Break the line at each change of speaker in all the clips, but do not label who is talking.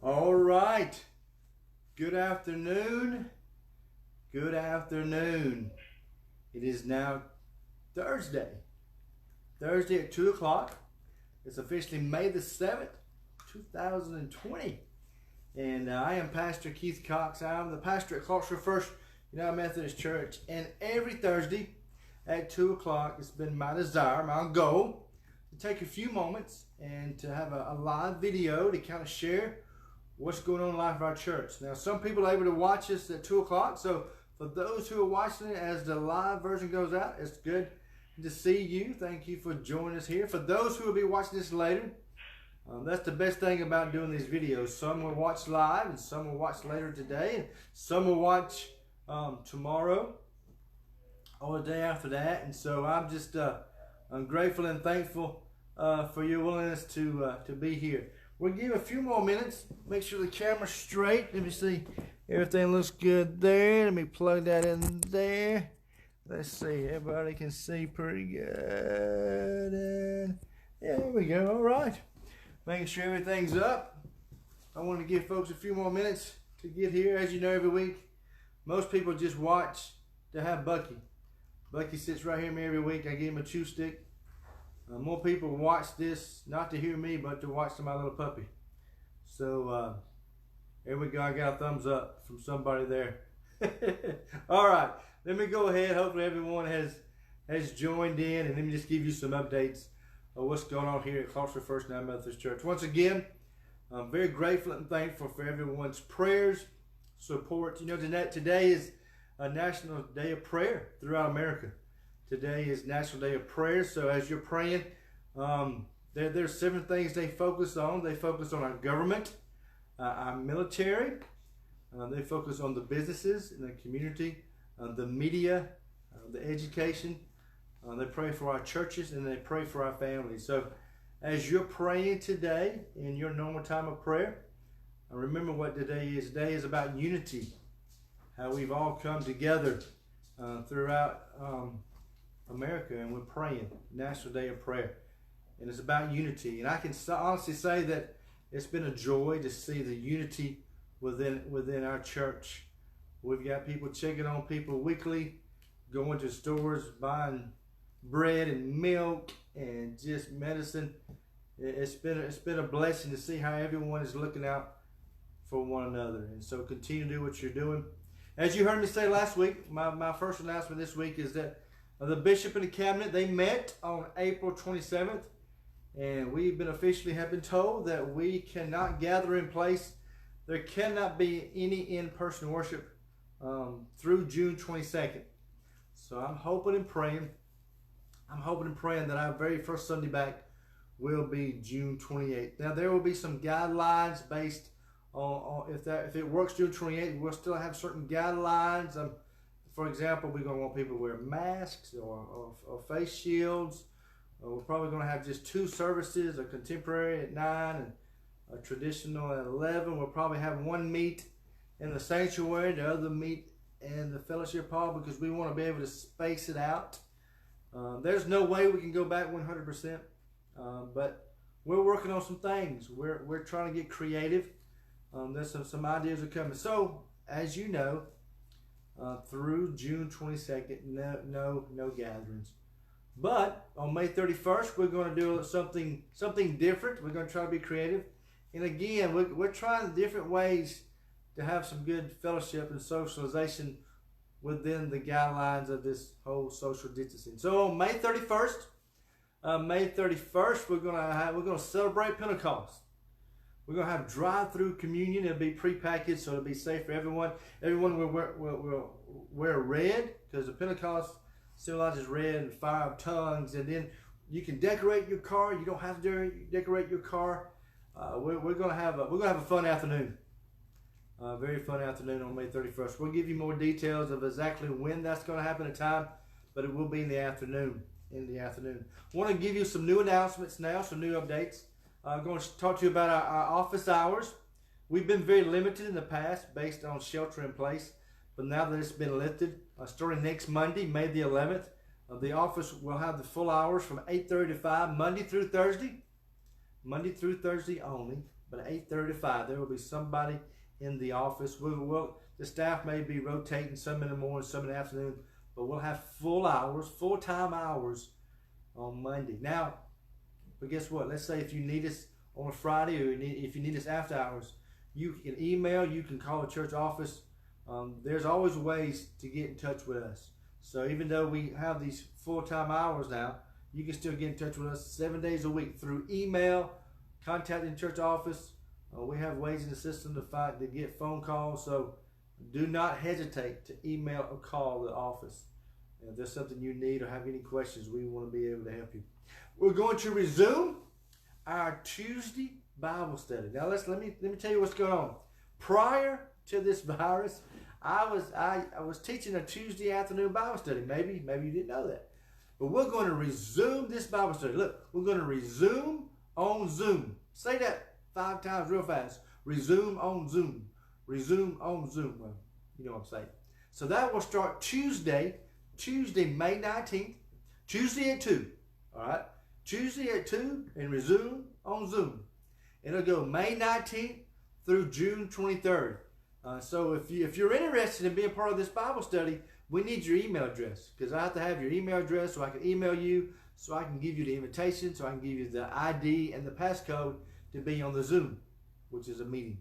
All right. Good afternoon. Good afternoon. It is now Thursday. Thursday at 2 o'clock. It's officially May the 7th, 2020. And I am Pastor Keith Cox. I'm the pastor at Clarksville First United Methodist Church. And every Thursday at 2 o'clock, it's been my desire, my goal, to take a few moments and to have a live video to kind of share what's going on in the life of our church. Now, some people are able to watch us at 2 o'clock. So for those who are watching it as the live version goes out, it's good to see you. Thank you for joining us here. For those who will be watching this later, that's the best thing about doing these videos. Some will watch live and some will watch later today. And some will watch tomorrow or the day after that. And so I'm grateful and thankful for your willingness to be here. We'll give a few more minutes. Make sure the camera's straight. Let me see. Everything looks good there. Let me plug that in there. Let's see. Everybody can see pretty good. And yeah, there we go. All right. Making sure everything's up. I want to give folks a few more minutes to get here. As you know, every week, most people just watch to have Bucky. Bucky sits right here with me every week. I give him a chew stick. More people watch this, not to hear me, but to watch my little puppy. So, here we go. I got a thumbs up from somebody there. All right. Let me go ahead. Hopefully everyone has joined in, and let me just give you some updates of what's going on here at Clarksville First United Methodist Church. Once again, I'm very grateful and thankful for everyone's prayers, support. You know, today is a National Day of Prayer throughout America. Today is National Day of Prayer. So as you're praying, there's 7 things they focus on. They focus on our government, our military. They focus on the businesses in the community, the media, the education. They pray for our churches and they pray for our families. So as you're praying today in your normal time of prayer, remember what today is. Today is about unity, how we've all come together throughout America, and we're praying, National Day of Prayer. And it's about unity. And I can honestly say that it's been a joy to see the unity within our church. We've got people checking on people weekly, going to stores, buying bread and milk and just medicine. It's been a blessing to see how everyone is looking out for one another. And so continue to do what you're doing. As you heard me say last week, my first announcement this week is that the bishop and the cabinet, they met on April 27th, and we've been officially have been told that we cannot gather in place. There cannot be any in-person worship through June 22nd. So I'm hoping and praying that our very first Sunday back will be June 28th. Now there will be some guidelines based on if it works June 28th, we'll still have certain guidelines. For example, we're going to want people to wear masks or face shields. We're probably going to have just 2 services, a contemporary at 9 and a traditional at 11. We'll probably have one meet in the sanctuary, the other meet in the fellowship hall, because we want to be able to space it out. There's no way we can go back 100%, but we're working on some things. We're trying to get creative. There's some ideas are coming. So, as you know, through June 22nd, no gatherings. But on May 31st, we're going to do something different. We're going to try to be creative. And again, we're trying different ways to have some good fellowship and socialization within the guidelines of this whole social distancing. So on May 31st, we're going to celebrate Pentecost. We're going to have drive-through communion. It'll be prepackaged, so it'll be safe for everyone. Everyone will wear red, because the Pentecost symbolizes red and fire of tongues. And then you can decorate your car. You don't have to decorate your car. We're going to have a fun afternoon. Very fun afternoon on May 31st. We'll give you more details of exactly when that's going to happen at time, but it will be in the afternoon. I want to give you some new announcements now, some new updates. I'm going to talk to you about our office hours. We've been very limited in the past based on shelter in place, but now that it's been lifted, starting next Monday, May the 11th, the office will have the full hours from 8:30 to 5, Monday through Thursday only. But 8:30 to 5, there will be somebody in the office. The staff may be rotating, some in the morning, some in the afternoon, but we'll have full hours, full-time hours on Monday. Now, but guess what? Let's say if you need us on a Friday, or if you need us after hours, you can email, you can call the church office. There's always ways to get in touch with us. So even though we have these full-time hours now, you can still get in touch with us 7 days a week through email, contacting the church office. We have ways in the system to get phone calls. So do not hesitate to email or call the office. If there's something you need or have any questions, we want to be able to help you. We're going to resume our Tuesday Bible study. Now let me tell you what's going on. Prior to this virus, I was teaching a Tuesday afternoon Bible study. Maybe you didn't know that. But we're going to resume this Bible study. Look, we're going to resume on Zoom. Say that 5 times real fast. Resume on Zoom. Resume on Zoom. Well, you know what I'm saying. So that will start Tuesday, May 19th. Tuesday at 2. All right? Tuesday at 2 and resume on Zoom. It'll go May 19th through June 23rd. So if you're interested in being part of this Bible study, we need your email address, because I have to have your email address so I can email you, so I can give you the invitation, so I can give you the ID and the passcode to be on the Zoom, which is a meeting.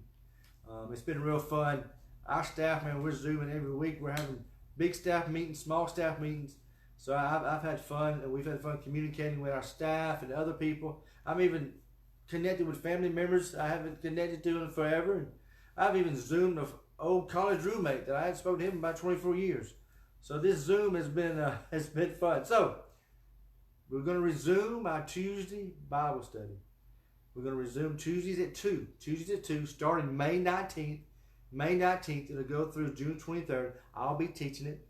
It's been real fun. Our staff, man, we're Zooming every week. We're having big staff meetings, small staff meetings. So I've had fun, and we've had fun communicating with our staff and other people. I'm even connected with family members I haven't connected to in forever. And I've even Zoomed an old college roommate that I hadn't spoken to him in about 24 years. So this Zoom has been fun. So we're going to resume our Tuesday Bible study. We're going to resume Tuesdays at 2. Tuesdays at 2, starting May 19th. May 19th, it'll go through June 23rd. I'll be teaching it.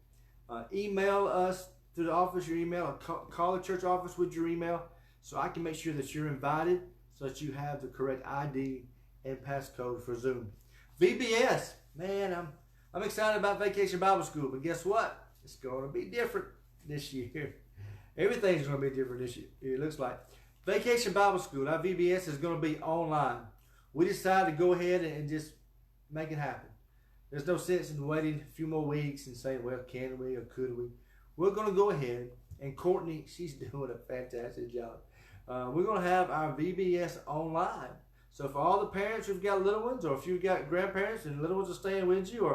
Email us through the office, your email, or call the church office with your email, so I can make sure that you're invited, so that you have the correct ID and passcode for Zoom. VBS, man, I'm excited about Vacation Bible School, but guess what? It's going to be different this year. Everything's going to be different this year, it looks like. Vacation Bible School, our VBS, is going to be online. We decided to go ahead and just make it happen. There's no sense in waiting a few more weeks and saying, well, can we or could we? We're going to go ahead, and Courtney, she's doing a fantastic job. We're going to have our VBS online. So for all the parents who've got little ones, or if you've got grandparents and little ones are staying with you,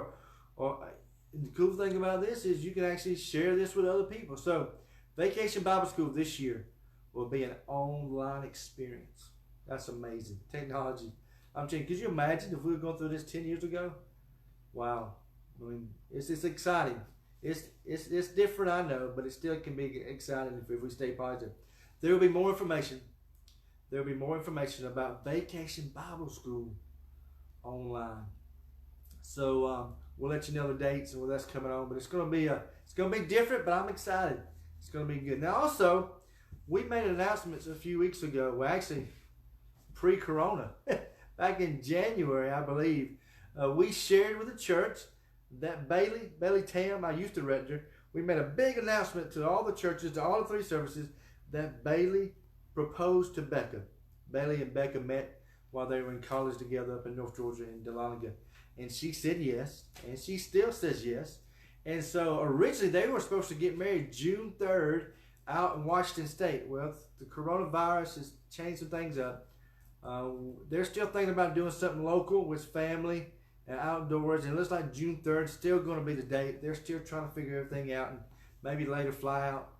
or the cool thing about this is you can actually share this with other people. So Vacation Bible School this year will be an online experience. That's amazing. Technology. I'm saying, could you imagine if we were going through this 10 years ago? Wow. I mean, it's exciting. It's different, I know, but it still can be exciting if we stay positive. There will be more information. There will be more information about Vacation Bible School online. So we'll let you know the dates and when that's coming on. But it's going to be different, but I'm excited. It's going to be good. Now, also, we made announcements a few weeks ago. Well, actually, pre-corona, back in January, I believe, we shared with the church that Bailey Tam, our youth director, we made a big announcement to all the churches, to all the 3 services, that Bailey proposed to Becca. Bailey and Becca met while they were in college together up in North Georgia in Dahlonega. And she said yes, and she still says yes. And so originally they were supposed to get married June 3rd out in Washington State. Well, the coronavirus has changed some things up. They're still thinking about doing something local with family and outdoors, and it looks like June 3rd is still going to be the date. They're still trying to figure everything out, and maybe later fly out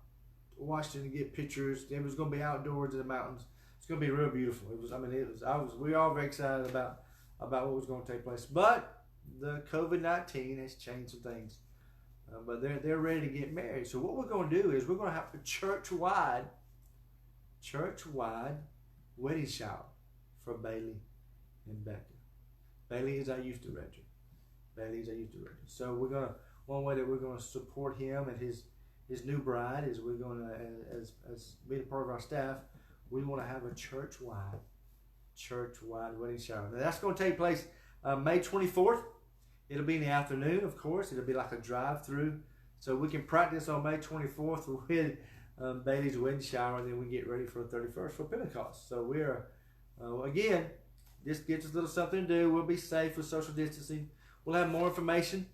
to Washington to get pictures. It was going to be outdoors in the mountains. It's going to be real beautiful. We were all very excited about what was going to take place. But the COVID-19 has changed some things. But they're ready to get married. So what we're going to do is we're going to have a church-wide wedding shower for Bailey and Becca. Bailey is our youth director. So one way that we're going to support him and his new bride is we're going to, as being part of our staff, we want to have a church-wide wedding shower. Now that's going to take place May 24th. It'll be in the afternoon, of course. It'll be like a drive-through. So we can practice on May 24th with Bailey's wedding shower, and then we get ready for the 31st for Pentecost. So we're, again, This gives us a little something to do. We'll be safe with social distancing. We'll have more information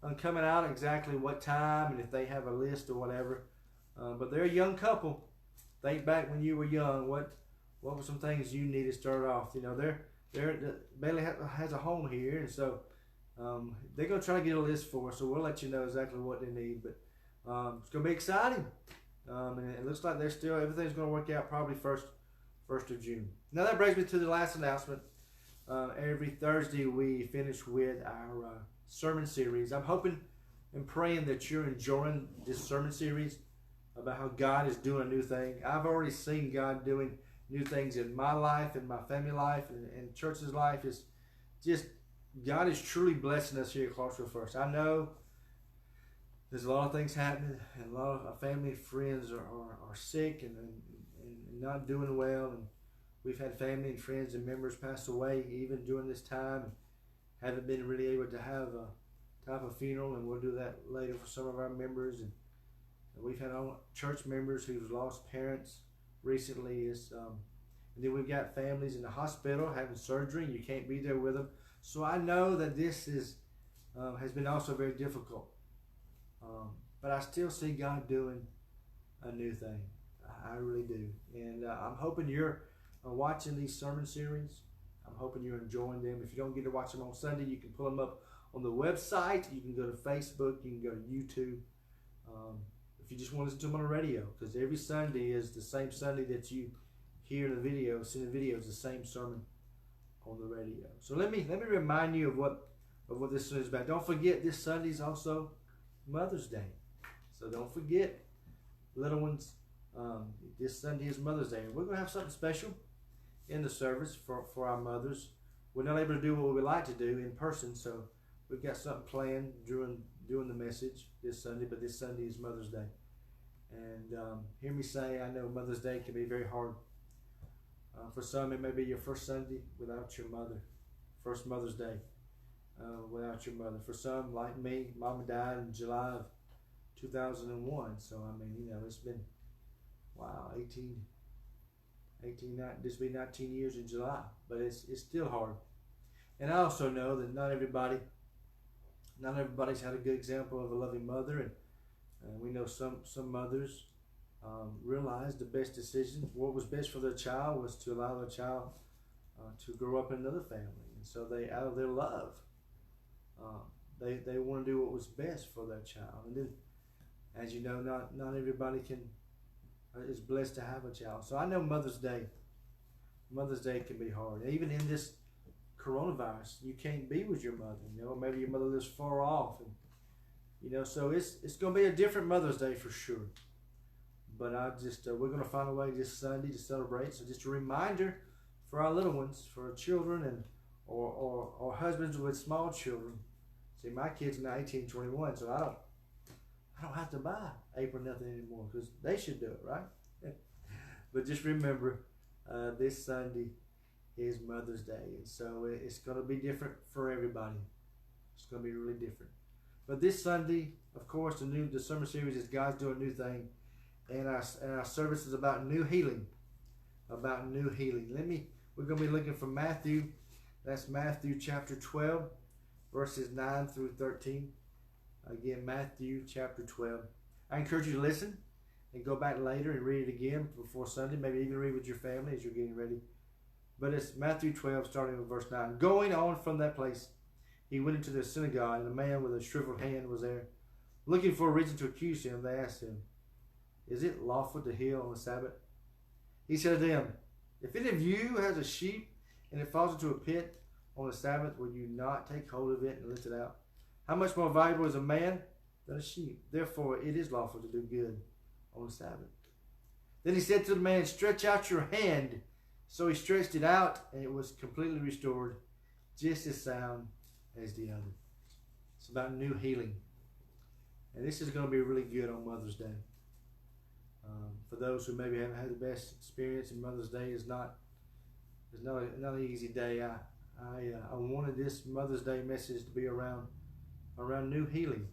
on coming out, exactly what time, and if they have a list or whatever. But they're a young couple. Think back when you were young. What were some things you needed to start off? You know, Bailey has a home here, and so they're gonna try to get a list for us. So we'll let you know exactly what they need. But it's gonna be exciting, and it looks like everything's gonna work out probably first of June. Now that brings me to the last announcement. Every Thursday we finish with our sermon series. I'm hoping and praying that you're enjoying this sermon series about how God is doing a new thing. I've already seen God doing new things in my life, in my family life, and church's life. It's just, God is truly blessing us here at Clarksville First. I know there's a lot of things happening, and a lot of our family and friends are sick and not doing well, and we've had family and friends and members pass away even during this time. Haven't been really able to have a type of funeral, and we'll do that later for some of our members. And we've had church members who've lost parents recently. And then we've got families in the hospital having surgery, and you can't be there with them. So I know that this has been also very difficult. But I still see God doing a new thing. I really do. And I'm hoping you're watching these sermon series. I'm hoping you're enjoying them. If you don't get to watch them on Sunday, you can pull them up on the website. You can go to Facebook. You can go to YouTube. If you just want to listen to them on the radio, because every Sunday is the same Sunday that you hear in the video, see the video, is the same sermon on the radio. So let me remind you of what this Sunday is about. Don't forget, this Sunday is also Mother's Day. So don't forget, little ones, this Sunday is Mother's Day. And we're going to have something special in the service for our mothers. We're not able to do what we like to do in person, so we've got something planned during the message this Sunday, but this Sunday is Mother's Day. And hear me say, I know Mother's Day can be very hard. For some, it may be your first Sunday without your mother. First Mother's Day without your mother. For some, like me, Mama died in July of 2001. So, I mean, you know, it's been, wow, 18, this will be 19 years in July. But it's still hard. And I also know that not everybody's had a good example of a loving mother. And we know some mothers realized the best decision, what was best for their child, was to allow their child to grow up in another family. And so they, out of their love, they want to do what was best for their child. And then, as you know, not everybody is blessed to have a child. So I know Mother's Day can be hard. Even in this coronavirus, you can't be with your mother. You know, maybe your mother lives far off, and you know, so it's going to be a different Mother's Day for sure. But we're going to find a way this Sunday to celebrate. So just a reminder for our little ones, for our children, and or husbands with small children. See, my kids are now 18, 21, so I don't have to buy apron nothing anymore, because they should do it, right? But just remember, this Sunday is Mother's Day, and so it's going to be different for everybody. It's going to be really different. But this Sunday, of course, the summer series is God's Doing a New Thing, and our service is about new healing. About new healing. We're going to be looking from Matthew. That's Matthew chapter 12, verses 9 through 13. Again, Matthew chapter 12. I encourage you to listen and go back later and read it again before Sunday. Maybe even read with your family as you're getting ready. But it's Matthew 12, starting with verse 9. Going on from that place, he went into the synagogue, and a man with a shriveled hand was there. Looking for a reason to accuse him, they asked him, "Is it lawful to heal on the Sabbath?" He said to them, "If any of you has a sheep, and it falls into a pit on the Sabbath, will you not take hold of it and lift it out? How much more valuable is a man than a sheep? Therefore it is lawful to do good on the Sabbath." Then he said to the man, "Stretch out your hand." So he stretched it out, and it was completely restored, just as sound as the other. It's about new healing. And this is going to be really good on Mother's Day. For those who maybe haven't had the best experience, and Mother's Day is not an easy day. I wanted this Mother's Day message to be around new healing.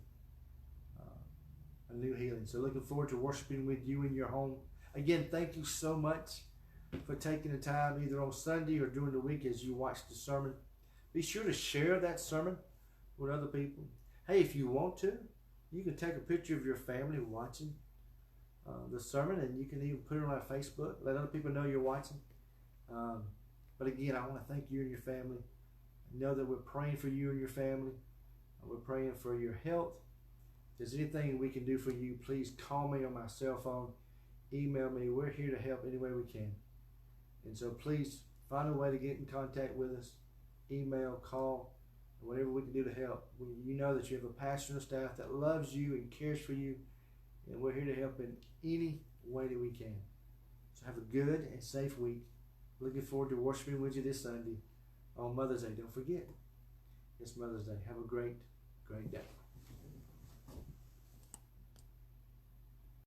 A new healing. So looking forward to worshiping with you in your home. Again, thank you so much for taking the time either on Sunday or during the week as you watch the sermon. Be sure to share that sermon with other people. Hey, if you want to, you can take a picture of your family watching the sermon, and you can even put it on our Facebook. Let other people know you're watching. But again, I want to thank you and your family. Know that we're praying for you and your family. We're praying for your health. If there's anything we can do for you, please call me on my cell phone. Email me. We're here to help any way we can. And so please find a way to get in contact with us. Email, call, whatever we can do to help. You know that you have a pastor and staff that loves you and cares for you. And we're here to help in any way that we can. So have a good and safe week. Looking forward to worshiping with you this Sunday on Mother's Day. Don't forget, it's Mother's Day. Have a great, great day.